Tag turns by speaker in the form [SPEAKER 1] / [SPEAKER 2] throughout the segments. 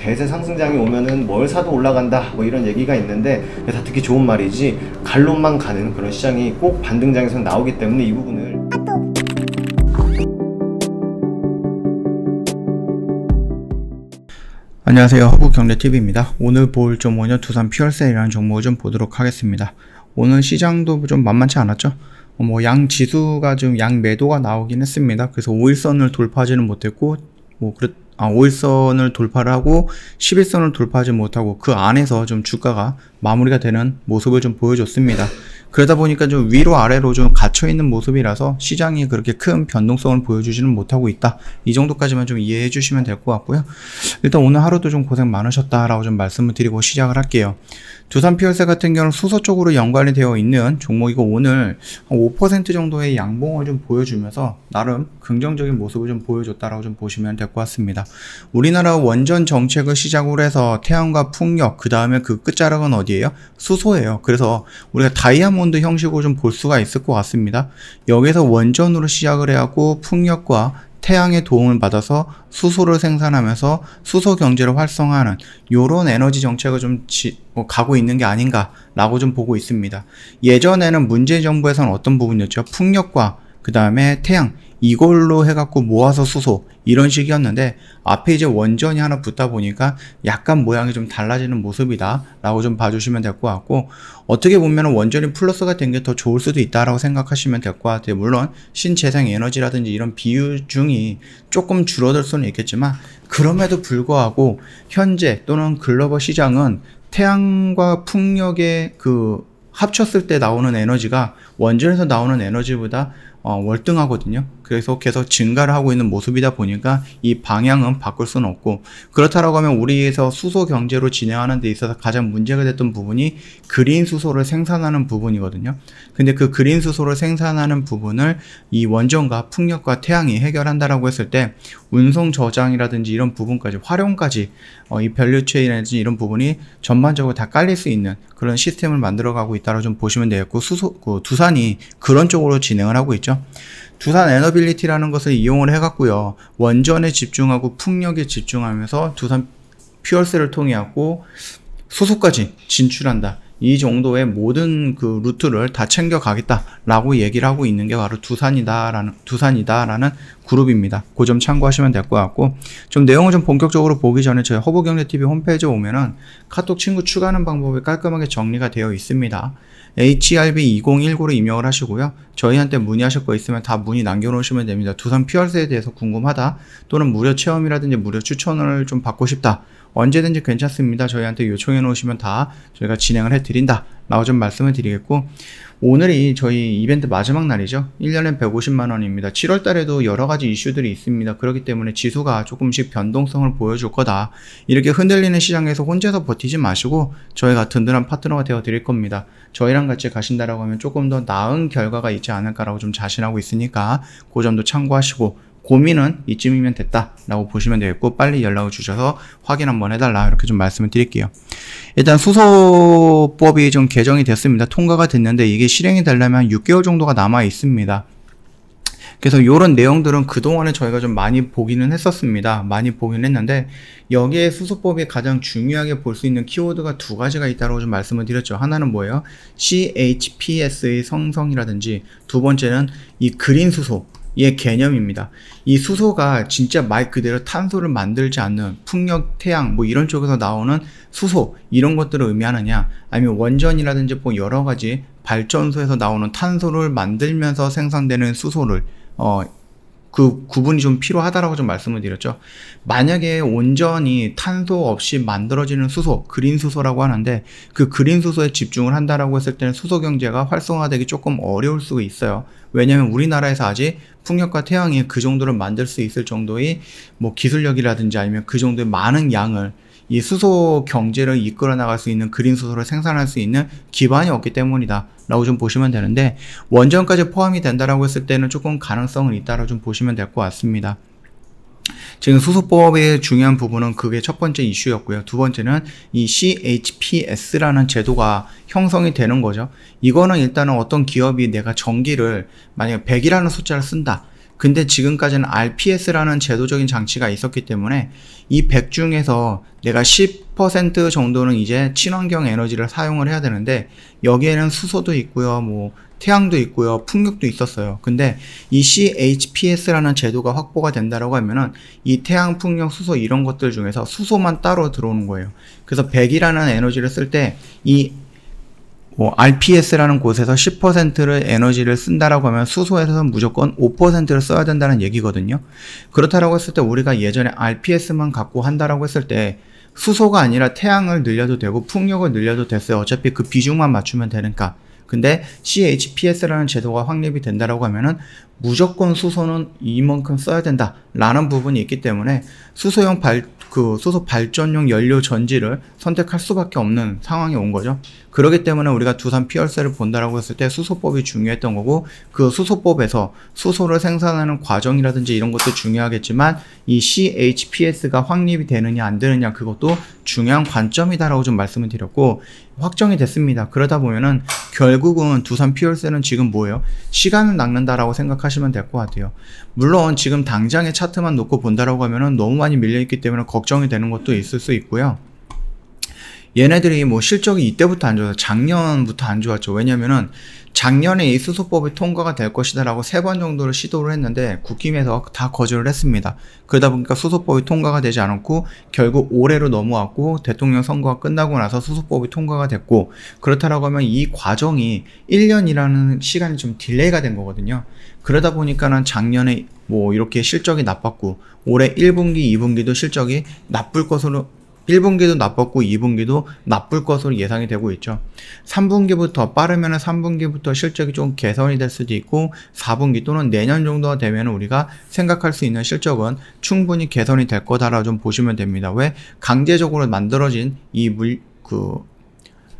[SPEAKER 1] 대세 상승장이 오면은 뭘 사도 올라간다 뭐 이런 얘기가 있는데 다 듣기 좋은 말이지 갈론만 가는 그런 시장이 꼭 반등장에서 나오기 때문에 이 부분을
[SPEAKER 2] 안녕하세요, 허브경제TV입니다. 오늘 볼 종목은 두산 퓨얼셀이라는 종목을 좀 보도록 하겠습니다. 오늘 시장도 좀 만만치 않았죠? 양 지수가 좀 양 매도가 나오긴 했습니다. 그래서 5일선을 돌파하지는 못했고 5일선을 돌파를 하고 11선을 돌파하지 못하고 그 안에서 좀 주가가 마무리가 되는 모습을 좀 보여줬습니다. 그러다 보니까 좀 위로 아래로 좀 갇혀있는 모습이라서 시장이 그렇게 큰 변동성을 보여주지는 못하고 있다. 이 정도까지만 좀 이해해 주시면 될 것 같고요. 일단 오늘 하루도 좀 고생 많으셨다라고 좀 말씀을 드리고 시작을 할게요. 두산 퓨얼셀 같은 경우는 수소 쪽으로 연관이 되어 있는 종목이고 오늘 한 5% 정도의 양봉을 좀 보여주면서 나름 긍정적인 모습을 좀 보여줬다라고 좀 보시면 될 것 같습니다. 우리나라 원전 정책을 시작으로 해서 태양과 풍력, 그 다음에 그 끝자락은 어디예요? 수소예요. 그래서 우리가 다이아몬드 형식으로 좀 볼 수가 있을 것 같습니다. 여기서 원전으로 시작을 해갖고 풍력과 태양의 도움을 받아서 수소를 생산하면서 수소 경제를 활성화하는 요런 에너지 정책을 좀 가고 있는 게 아닌가라고 좀 보고 있습니다. 예전에는 문재인 정부에서는 어떤 부분이었죠? 풍력과 그 다음에 태양 이걸로 해갖고 모아서 수소 이런 식이었는데 앞에 이제 원전이 하나 붙다 보니까 약간 모양이 좀 달라지는 모습이다 라고 좀 봐주시면 될 것 같고, 어떻게 보면 원전이 플러스가 된 게 더 좋을 수도 있다라고 생각하시면 될 것 같아요. 물론 신재생 에너지라든지 이런 비중이 조금 줄어들 수는 있겠지만 그럼에도 불구하고 현재 또는 글로벌 시장은 태양과 풍력의 합쳤을 때 나오는 에너지가 원전에서 나오는 에너지보다 월등하거든요. 그래서 계속 증가를 하고 있는 모습이다 보니까 이 방향은 바꿀 수는 없고, 그렇다라고 하면 우리에서 수소 경제로 진행하는 데 있어서 가장 문제가 됐던 부분이 그린 수소를 생산하는 부분이거든요. 근데 그 그린 수소를 생산하는 부분을 이 원전과 풍력과 태양이 해결한다라고 했을 때 운송 저장이라든지 이런 부분까지 활용까지 이 밸류체인이라든지 이런 부분이 전반적으로 다 깔릴 수 있는 그런 시스템을 만들어가고 있다고 좀 보시면 되겠고, 두산이 그런 쪽으로 진행을 하고 있죠. 두산 에너빌리티라는 것을 이용을 해갖고요, 원전에 집중하고 풍력에 집중하면서 두산 퓨얼셀을 통해 갖고 수소까지 진출한다. 이 정도의 모든 그 루트를 다 챙겨가겠다라고 얘기를 하고 있는 게 바로 두산이다라는 그룹입니다. 그 점 참고하시면 될 것 같고, 좀 내용을 좀 본격적으로 보기 전에 저희 허브경제TV 홈페이지에 오면은 카톡 친구 추가하는 방법이 깔끔하게 정리가 되어 있습니다. HRB2019로 입력을 하시고요. 저희한테 문의하실 거 있으면 다 문의 남겨놓으시면 됩니다. 두산 퓨얼셀에 대해서 궁금하다 또는 무료 체험이라든지 무료 추천을 좀 받고 싶다, 언제든지 괜찮습니다. 저희한테 요청해 놓으시면 다 저희가 진행을 해 드린다 라고 좀 말씀을 드리겠고, 오늘이 저희 이벤트 마지막 날이죠. 1년에 150만원입니다. 7월 달에도 여러 가지 이슈들이 있습니다. 그렇기 때문에 지수가 조금씩 변동성을 보여줄 거다. 이렇게 흔들리는 시장에서 혼자서 버티지 마시고 저희가 든든한 파트너가 되어 드릴 겁니다. 저희랑 같이 가신다라고 하면 조금 더 나은 결과가 있지 않을까라고 좀 자신하고 있으니까 그 점도 참고하시고, 고민은 이쯤이면 됐다 라고 보시면 되겠고, 빨리 연락을 주셔서 확인 한번 해달라 이렇게 좀 말씀을 드릴게요. 일단 수소법이 좀 개정이 됐습니다. 통과가 됐는데 이게 실행이 되려면 6개월 정도가 남아 있습니다. 그래서 이런 내용들은 그동안에 저희가 좀 많이 보기는 했었습니다. 많이 보긴 했는데 여기에 수소법이 가장 중요하게 볼 수 있는 키워드가 두 가지가 있다고 좀 말씀을 드렸죠. 하나는 뭐예요? CHPS의 성성이라든지, 두 번째는 이 그린 수소 의 개념입니다. 이 수소가 진짜 말 그대로 탄소를 만들지 않는 풍력, 태양 뭐 이런 쪽에서 나오는 수소 이런 것들을 의미하느냐, 아니면 원전이라든지 뭐 여러 가지 발전소에서 나오는 탄소를 만들면서 생산되는 수소를 그 구분이 좀 필요하다라고 좀 말씀을 드렸죠. 만약에 온전히 탄소 없이 만들어지는 수소, 그린 수소라고 하는데 그 그린 수소에 집중을 한다라고 했을 때는 수소 경제가 활성화되기 조금 어려울 수가 있어요. 왜냐하면 우리나라에서 아직 풍력과 태양이 그 정도를 만들 수 있을 정도의 뭐 기술력이라든지 아니면 그 정도의 많은 양을 이 수소 경제를 이끌어 나갈 수 있는 그린 수소를 생산할 수 있는 기반이 없기 때문이다 라고 좀 보시면 되는데, 원전까지 포함이 된다라고 했을 때는 조금 가능성은 있다라고 좀 보시면 될 것 같습니다. 지금 수소법의 중요한 부분은 그게 첫 번째 이슈였고요. 두 번째는 이 CHPS라는 제도가 형성이 되는 거죠. 이거는 일단은 어떤 기업이 내가 전기를 만약에 100이라는 숫자를 쓴다. 근데 지금까지는 RPS라는 제도적인 장치가 있었기 때문에 이 100 중에서 내가 10% 정도는 이제 친환경 에너지를 사용을 해야 되는데, 여기에는 수소도 있고요, 뭐 태양도 있고요, 풍력도 있었어요. 근데 이 CHPS라는 제도가 확보가 된다라고 하면은 이 태양, 풍력, 수소 이런 것들 중에서 수소만 따로 들어오는 거예요. 그래서 100이라는 에너지를 쓸 때 이 RPS라는 곳에서 10%를 에너지를 쓴다라고 하면 수소에서는 무조건 5%를 써야 된다는 얘기거든요. 그렇다라고 했을 때 우리가 예전에 RPS만 갖고 한다라고 했을 때 수소가 아니라 태양을 늘려도 되고 풍력을 늘려도 됐어요. 어차피 그 비중만 맞추면 되니까. 근데 CHPS라는 제도가 확립이 된다라고 하면은 무조건 수소는 이만큼 써야 된다라는 부분이 있기 때문에 수소 발전용 연료 전지를 선택할 수밖에 없는 상황이 온 거죠. 그렇기 때문에 우리가 두산 퓨얼셀을 본다라고 했을 때 수소법이 중요했던 거고, 그 수소법에서 수소를 생산하는 과정이라든지 이런 것도 중요하겠지만 이 CHPS가 확립이 되느냐 안 되느냐 그것도 중요한 관점이다라고 좀 말씀을 드렸고, 확정이 됐습니다. 그러다 보면은 결국은 두산 퓨얼셀은 지금 뭐예요? 시간을 낚는다라고 생각하시면 될 것 같아요. 물론 지금 당장의 차트만 놓고 본다라고 하면은 너무 많이 밀려있기 때문에 걱정이 되는 것도 있을 수 있고요. 얘네들이 뭐 실적이 이때부터 안 좋아서 작년부터 안 좋았죠. 왜냐면은 작년에 이 수소법이 통과가 될 것이다 라고 3번 정도를 시도를 했는데 국힘에서 다 거절을 했습니다. 그러다 보니까 수소법이 통과가 되지 않았고 결국 올해로 넘어왔고 대통령 선거가 끝나고 나서 수소법이 통과가 됐고, 그렇다라고 하면 이 과정이 1년이라는 시간이 좀 딜레이가 된 거거든요. 그러다 보니까는 작년에 뭐 이렇게 실적이 나빴고 올해 1분기, 2분기도 실적이 나쁠 것으로 1분기도 나빴고 2분기도 나쁠 것으로 예상이 되고 있죠. 3분기부터 빠르면 3분기부터 실적이 좀 개선이 될 수도 있고 4분기 또는 내년 정도가 되면 우리가 생각할 수 있는 실적은 충분히 개선이 될 거다라고 좀 보시면 됩니다. 왜? 강제적으로 만들어진 이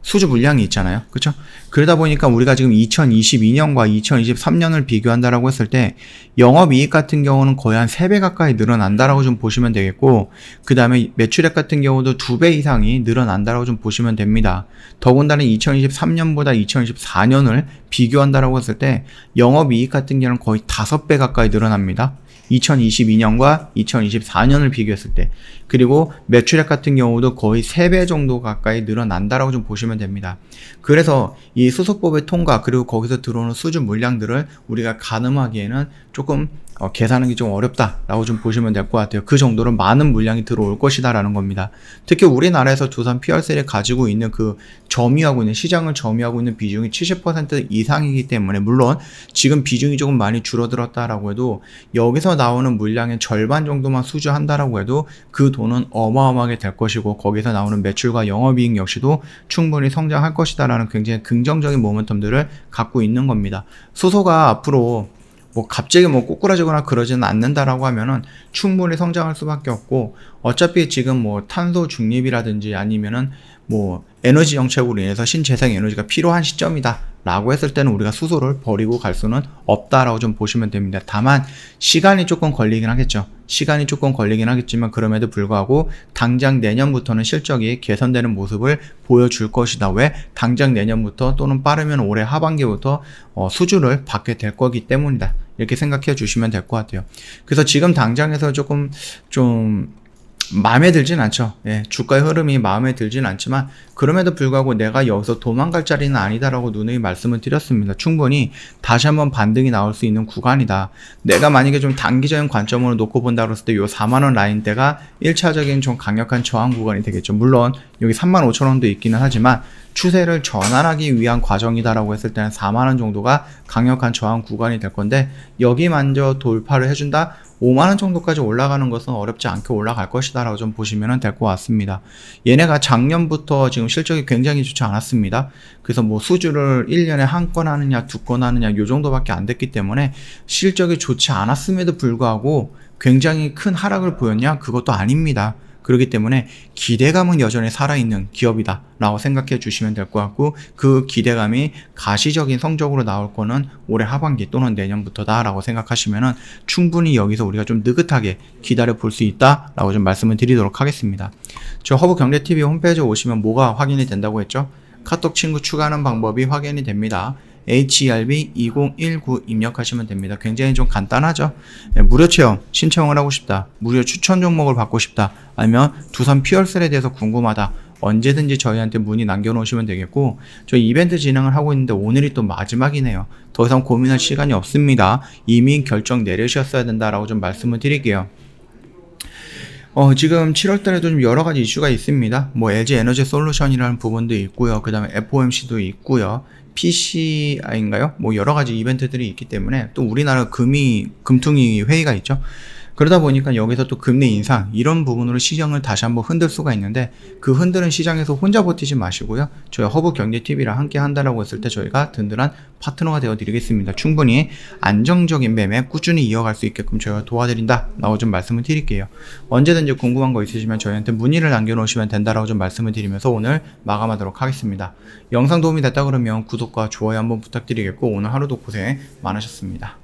[SPEAKER 2] 수주 물량이 있잖아요. 그렇죠? 그러다 보니까 우리가 지금 2022년과 2023년을 비교한다라고 했을 때 영업이익 같은 경우는 거의 한 3배 가까이 늘어난다라고 좀 보시면 되겠고, 그 다음에 매출액 같은 경우도 2배 이상이 늘어난다라고 좀 보시면 됩니다. 더군다나 2023년보다 2024년을 비교한다라고 했을 때 영업이익 같은 경우는 거의 5배 가까이 늘어납니다. 2022년과 2024년을 비교했을 때. 그리고 매출액 같은 경우도 거의 3배 정도 가까이 늘어난다라고 좀 보시면 됩니다. 그래서 이 수소법의 통과 그리고 거기서 들어오는 수주 물량들을 우리가 가늠하기에는 조금 계산하기 좀 어렵다라고 좀 보시면 될 것 같아요. 그 정도로 많은 물량이 들어올 것이다라는 겁니다. 특히 우리나라에서 두산 퓨얼셀이 가지고 있는 그 시장을 점유하고 있는 비중이 70% 이상이기 때문에, 물론 지금 비중이 조금 많이 줄어들었다라고 해도 여기서 나오는 물량의 절반 정도만 수주한다라고 해도 그 돈은 어마어마하게 될 것이고, 거기서 나오는 매출과 영업이익 역시도 충분히 성장할 것이다라는 굉장히 긍정적인 모멘텀들을 갖고 있는 겁니다. 수소가 앞으로 갑자기 꼬꾸라지거나 그러지는 않는다라고 하면은 충분히 성장할 수밖에 없고, 어차피 지금 탄소 중립이라든지 아니면은 에너지 정책으로 인해서 신재생 에너지가 필요한 시점이다 라고 했을 때는 우리가 수소를 버리고 갈 수는 없다라고 좀 보시면 됩니다. 다만 시간이 조금 걸리긴 하겠죠. 시간이 조금 걸리긴 하겠지만 그럼에도 불구하고 당장 내년부터는 실적이 개선되는 모습을 보여줄 것이다. 왜? 당장 내년부터 또는 빠르면 올해 하반기부터 수주를 받게 될 거기 때문이다. 이렇게 생각해 주시면 될 것 같아요. 그래서 지금 당장에서 조금 좀 마음에 들진 않죠. 예, 주가의 흐름이 마음에 들진 않지만 그럼에도 불구하고 내가 여기서 도망갈 자리는 아니다라고 누누이 말씀을 드렸습니다. 충분히 다시 한번 반등이 나올 수 있는 구간이다. 내가 만약에 좀 단기적인 관점으로 놓고 본다 그랬을 때 요 4만원 라인대가 1차적인 좀 강력한 저항 구간이 되겠죠. 물론 여기 35,000원도 있기는 하지만 추세를 전환하기 위한 과정이다라고 했을 때는 4만원 정도가 강력한 저항 구간이 될 건데, 여기만저 돌파를 해준다? 5만원 정도까지 올라가는 것은 어렵지 않게 올라갈 것이다 라고 좀 보시면 될 것 같습니다. 얘네가 작년부터 지금 실적이 굉장히 좋지 않았습니다. 그래서 수주를 1년에 한 건 하느냐 2건 하느냐 요 정도밖에 안 됐기 때문에 실적이 좋지 않았음에도 불구하고 굉장히 큰 하락을 보였냐? 그것도 아닙니다. 그렇기 때문에 기대감은 여전히 살아있는 기업이다 라고 생각해 주시면 될 것 같고, 그 기대감이 가시적인 성적으로 나올 거는 올해 하반기 또는 내년부터다 라고 생각하시면 충분히 여기서 우리가 좀 느긋하게 기다려 볼 수 있다 라고 좀 말씀을 드리도록 하겠습니다. 저 허브경제TV 홈페이지에 오시면 뭐가 확인이 된다고 했죠? 카톡 친구 추가하는 방법이 확인이 됩니다. HERB2019 입력하시면 됩니다. 굉장히 좀 간단하죠. 무료 체험 신청을 하고 싶다, 무료 추천 종목을 받고 싶다, 아니면 두산 퓨얼셀에 대해서 궁금하다, 언제든지 저희한테 문의 남겨놓으시면 되겠고, 저희 이벤트 진행을 하고 있는데 오늘이 또 마지막이네요. 더 이상 고민할 시간이 없습니다. 이미 결정 내리셨어야 된다라고 좀 말씀을 드릴게요. 지금 7월달에도 좀 여러가지 이슈가 있습니다. 뭐 LG 에너지 솔루션이라는 부분도 있고요. 그 다음에 FOMC도 있고요. PCI인가요? 뭐 여러가지 이벤트들이 있기 때문에, 또 우리나라 금퉁이 회의가 있죠. 그러다 보니까 여기서 또 금리 인상, 이런 부분으로 시장을 다시 한번 흔들 수가 있는데, 그 흔드는 시장에서 혼자 버티지 마시고요. 저희 허브경제TV랑 함께 한다라고 했을 때 저희가 든든한 파트너가 되어 드리겠습니다. 충분히 안정적인 매매 꾸준히 이어갈 수 있게끔 저희가 도와드린다 라고 좀 말씀을 드릴게요. 언제든지 궁금한 거 있으시면 저희한테 문의를 남겨놓으시면 된다라고 좀 말씀을 드리면서 오늘 마감하도록 하겠습니다. 영상 도움이 됐다 그러면 구독과 좋아요 한번 부탁드리겠고, 오늘 하루도 고생 많으셨습니다.